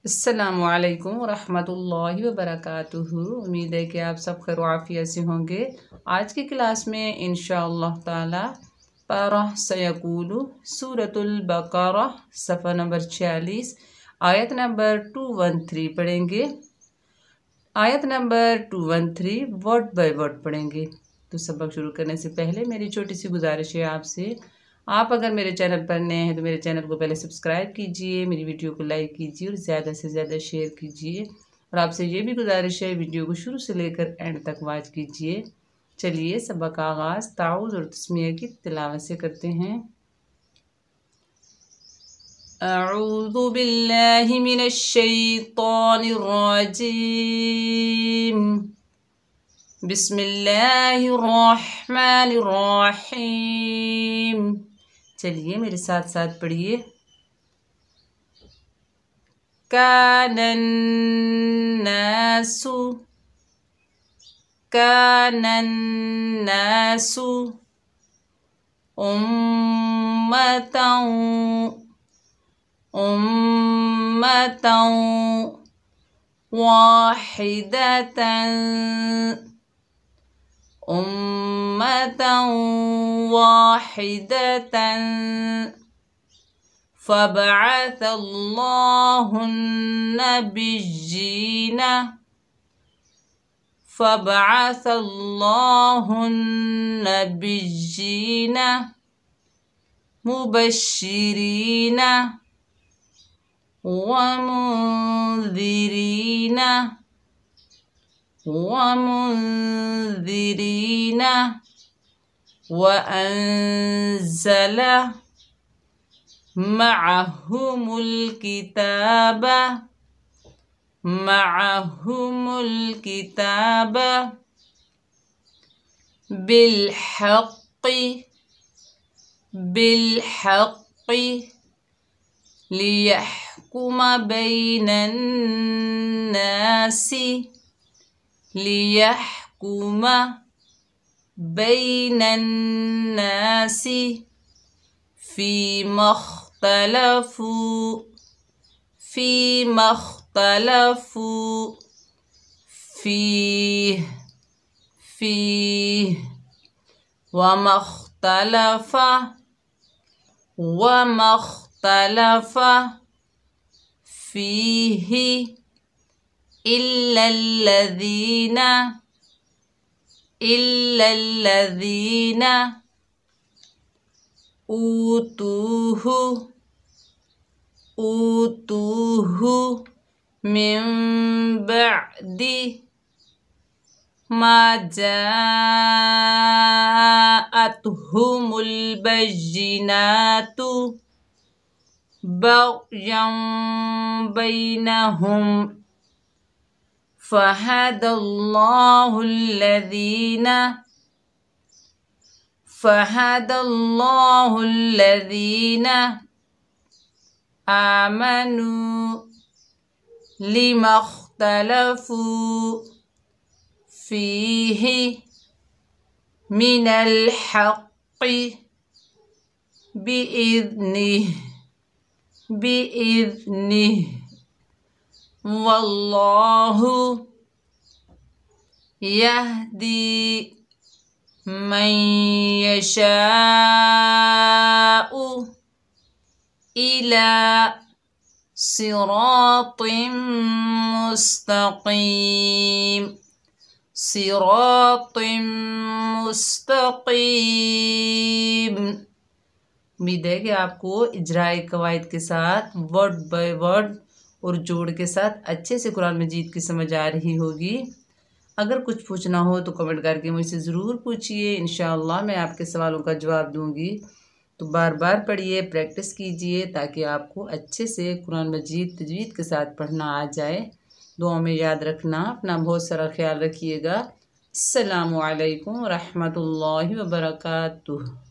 अस्सलामुअलैकुम रहमतुल्लाहि व बरकातुहू। उम्मीद है कि आप सब खैर आफियत से होंगे। आज की क्लास में इंशाअल्लाह ताला पारा सयकूलु सूरतुल बकरा सफ़ा नंबर 46 आयत नंबर 213 पढ़ेंगे। आयत नंबर 213 वर्ड बाय वर्ड पढ़ेंगे। तो सबक शुरू करने से पहले मेरी छोटी सी गुजारिश है आपसे, आप अगर मेरे चैनल पर नए हैं तो मेरे चैनल को पहले सब्सक्राइब कीजिए, मेरी वीडियो को लाइक कीजिए और ज़्यादा से ज़्यादा शेयर कीजिए। और आपसे ये भी गुजारिश है, वीडियो को शुरू से लेकर एंड तक वॉच कीजिए। चलिए सबक का आगाज़ ताऊज़ और तस्मीया की तिलावत से करते हैं। अऊज़ु बिल्लाहि मिनश शैतानिर रजीम। बिस्मिल्लाहिर रहमानिर रहीम। चलिए मेरे साथ साथ पढ़िए। कानन्नासु कानन्नासु उम्मतन उम्मतन वाहिदतन उम्मतन वाहिदतन फबअसल्लाहुन्नबिय्यीन मुबश्शिरीन वमुन्ज़िरीन वअंज़ल मअहुमुल किताब बिल्हक़्क़ि लियहकुम बैनन्नासि फ़ीमा इख्तलफ़ू फ़ीह वमा इख्तलफ़ फ़ीहि इल्लल्लज़ीन ऊतूहु मिन बअदि मा जाअतहुमुल बय्यिनातु बग़यन बैनहुम फहदल्लाहुल्लज़ीन आमनू लिमख्तलफू फ़ीहि मिनल हक़्क़ि बिइज़निहि वल्लाहु यहदी मन यशाअु इला सिरातिम मुस्तक़ीम। उम्मीद है कि आपको इजराए कवायद के साथ वर्ड बाय वर्ड और जोड़ के साथ अच्छे से कुरान मजीद की समझ आ रही होगी। अगर कुछ पूछना हो तो कमेंट करके मुझसे ज़रूर पूछिए, इंशाअल्लाह मैं आपके सवालों का जवाब दूंगी। तो बार बार पढ़िए, प्रैक्टिस कीजिए ताकि आपको अच्छे से कुरान मजीद तजवीद के साथ पढ़ना आ जाए। दुआ में याद रखना, अपना बहुत सारा ख्याल रखिएगा। अस्सलामु अलैकुम रहमतुल्लाहि व बरकातुहू।